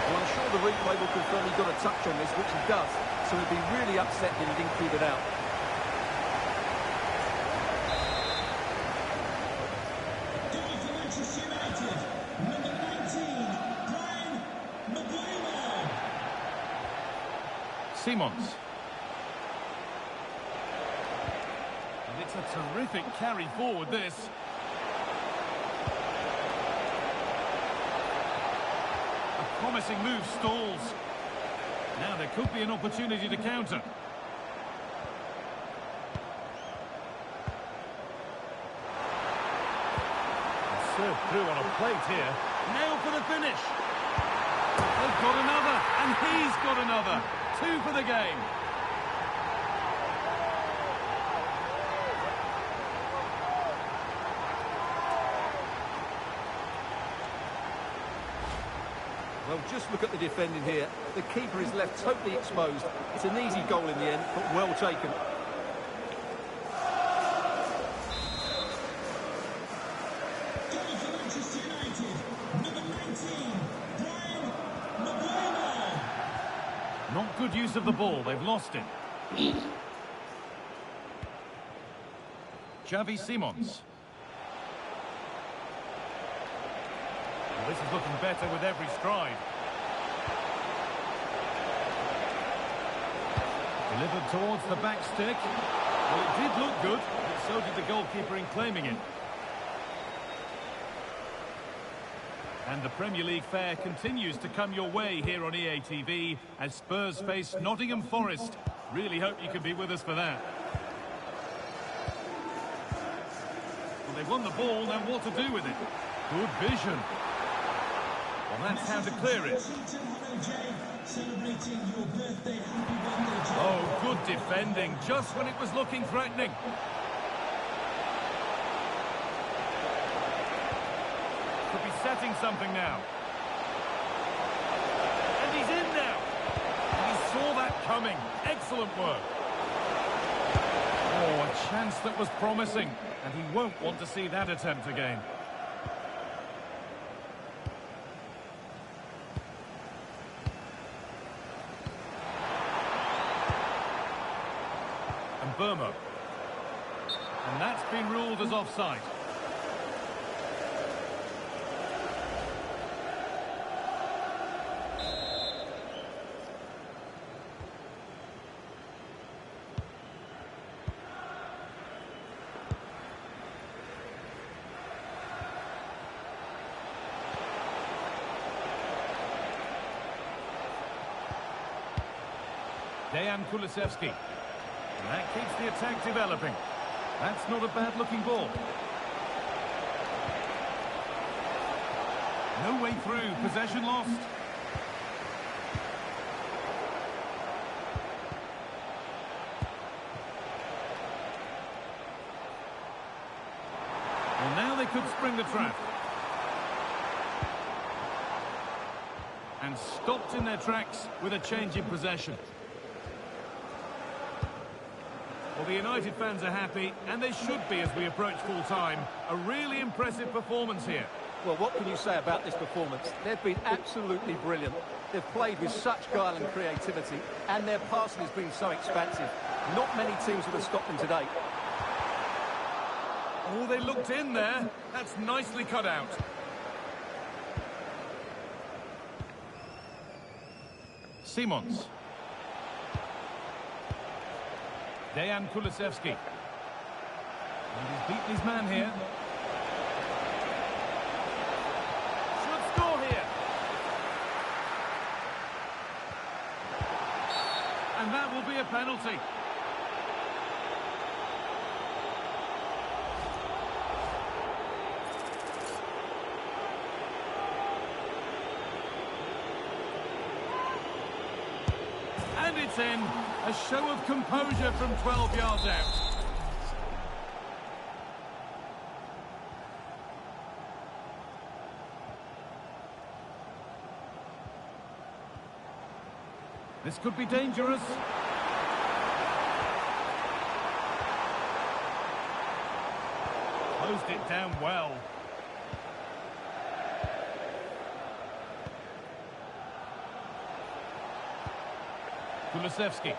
S3: Well, I'm sure the replay will confirm he got a touch on this, which he does. So he'd be really upset if he didn't keep it out.
S2: Simons. And it's a terrific carry forward, this. A promising move stalls. Now there could be an opportunity to counter. And served through on a plate here. Nail for the finish. They've got another, and he's got another. 2 for the game.
S3: Well, just look at the defending here. The keeper is left totally exposed. It's an easy goal in the end, but well taken.
S2: Not good use of the ball. They've lost it. Xavi Simons. Well, this is looking better with every stride. Delivered towards the back stick. Well, it did look good, but so did the goalkeeper in claiming it. And the Premier League fare continues to come your way here on EATV as Spurs face Nottingham Forest. Really hope you can be with us for that. Well, they've won the ball, now what to do with it? Good vision. Well, that's how to clear it. Oh, good defending, just when it was looking threatening. Could be setting something now. And he's in now. And he saw that coming. Excellent work. Oh, a chance that was promising. And he won't want to see that attempt again. And Burma. And that's been ruled as offside. Dejan Kulusevski. And that keeps the attack developing. That's not a bad-looking ball. No way through. Possession lost. Well, now they could spring the trap. And stopped in their tracks with a change in possession. Well, the United fans are happy, and they should be as we approach full time. A really impressive performance here.
S3: Well, what can you say about this performance? They've been absolutely brilliant. They've played with such guile and creativity, and their passing has been so expansive. Not many teams would have stopped them today.
S2: Oh, they looked in there. That's nicely cut out. Simons. Dejan Kulusevski. And he's beaten his man here. Should score here. And that will be a penalty. And it's in. A show of composure from 12 yards out. This could be dangerous. Closed it down well. Kulusevski.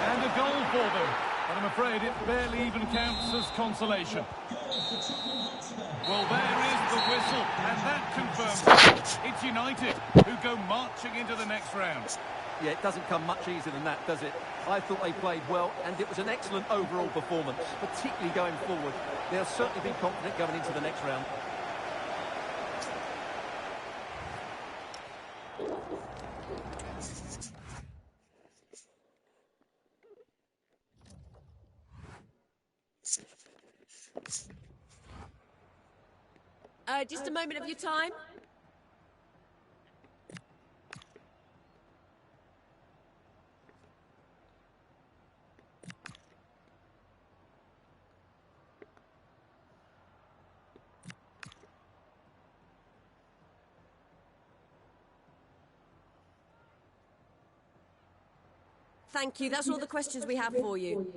S2: And a goal for them. But I'm afraid it barely even counts as consolation. Well, there is the whistle, and that confirms it. It's United who go marching into the next round.
S3: Yeah, it doesn't come much easier than that, does it? I thought they played well, and it was an excellent overall performance, particularly going forward. They'll certainly be confident going into the next round.
S9: Just a moment of your time. Thank you. That's all the questions we have for you.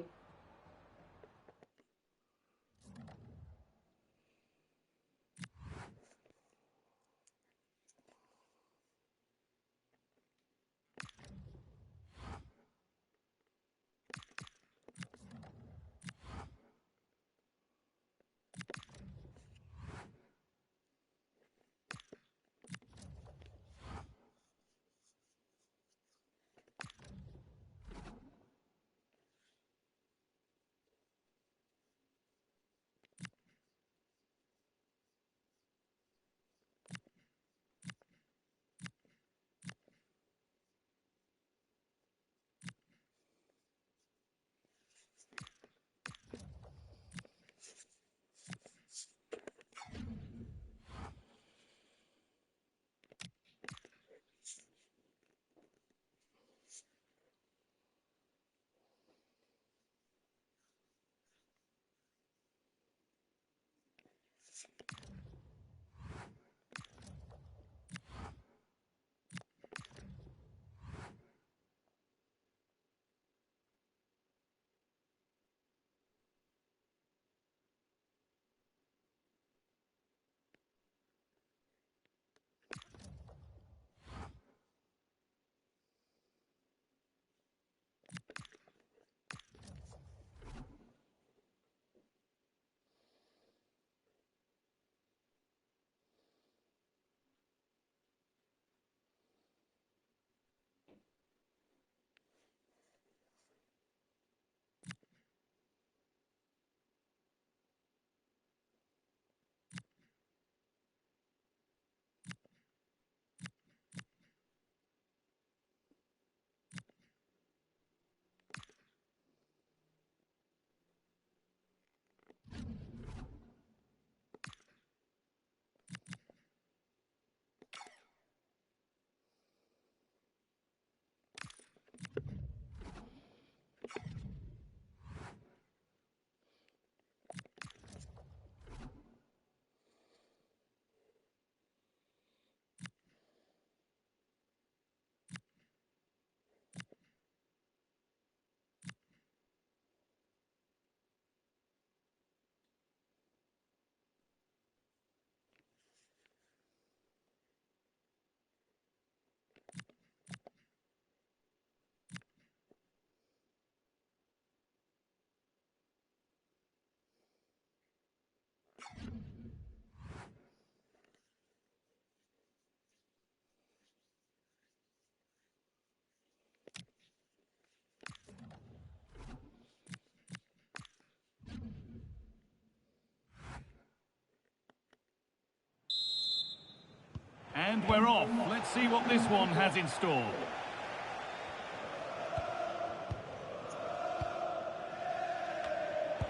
S2: And we're off. Let's see what this one has in store.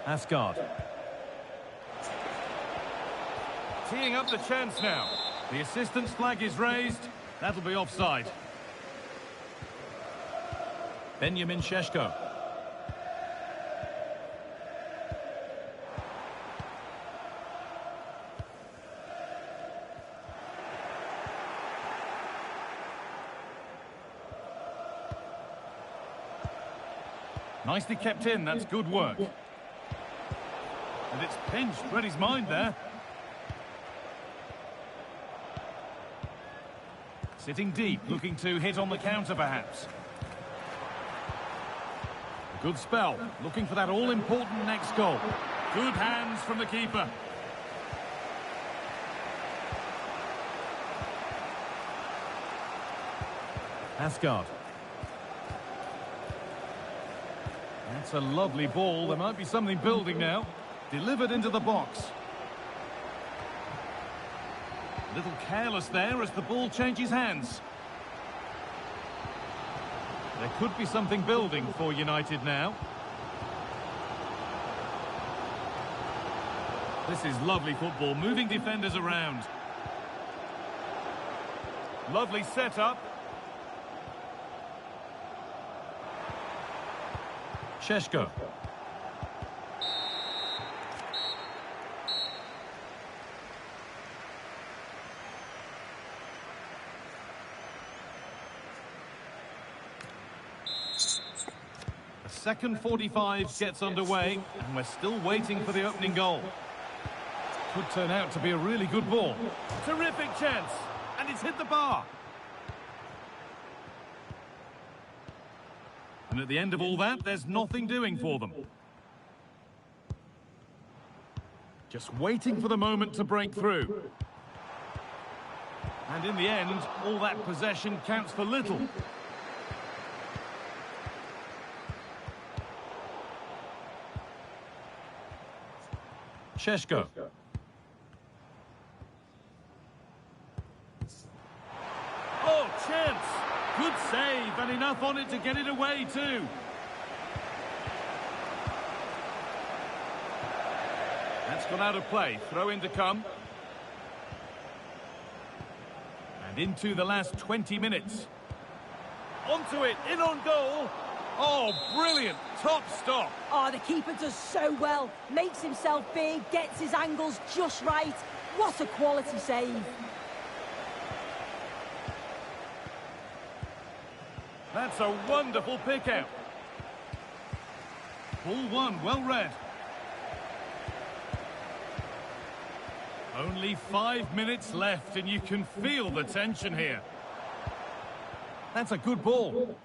S2: Asgard. Teeing up the chance now. The assistant's flag is raised. That'll be offside. Benjamin Šeško. Nicely kept in, that's good work. And it's pinched, read his mind there. Sitting deep, looking to hit on the counter perhaps. A good spell, looking for that all-important next goal. Good hands from the keeper. Asgard. That's a lovely ball. There might be something building now. Delivered into the box. A little careless there as the ball changes hands. There could be something building for United now. This is lovely football, moving defenders around. Lovely setup. Šeško. The second 45 gets underway, and we're still waiting for the opening goal. Could turn out to be a really good ball. Terrific chance, and it's hit the bar. And at the end of all that, there's nothing doing for them. Just waiting for the moment to break through. And in the end, all that possession counts for little. Šeško. Oh, chance! Good save, and enough on it to get it away too. That's gone out of play. Throw in to come. And into the last 20 minutes. Onto it, in on goal. Oh, brilliant. Top stop.
S10: Oh, the keeper does so well. Makes himself big, gets his angles just right. What a quality save.
S2: That's a wonderful pick out. Ball one, well read. Only 5 minutes left, and you can feel the tension here. That's a good ball.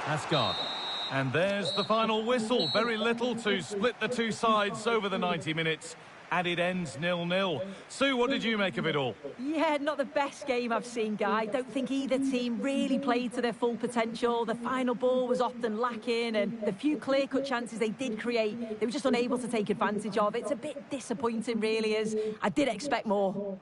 S2: Asgard. And there's the final whistle. Very little to split the two sides over the 90 minutes. And it ends 0-0. Sue, what did you make of it all?
S10: Yeah, not the best game I've seen, Guy. Don't think either team really played to their full potential. The final ball was often lacking, and the few clear-cut chances they did create, they were just unable to take advantage of. It's a bit disappointing, really, as I did expect more.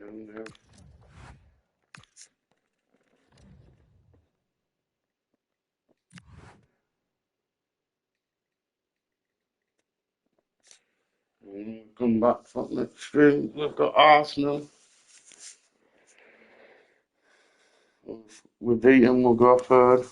S1: down there. And we come back from the stream. We've got Arsenal. If we beat them, we'll go third.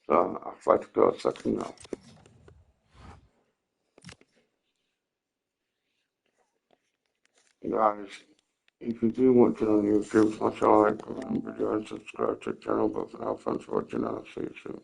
S1: So Atletico second now. Guys, if you do watch it on YouTube, smash a like, comment, video and subscribe to the channel. But for now, thanks for watching and I'll see you soon.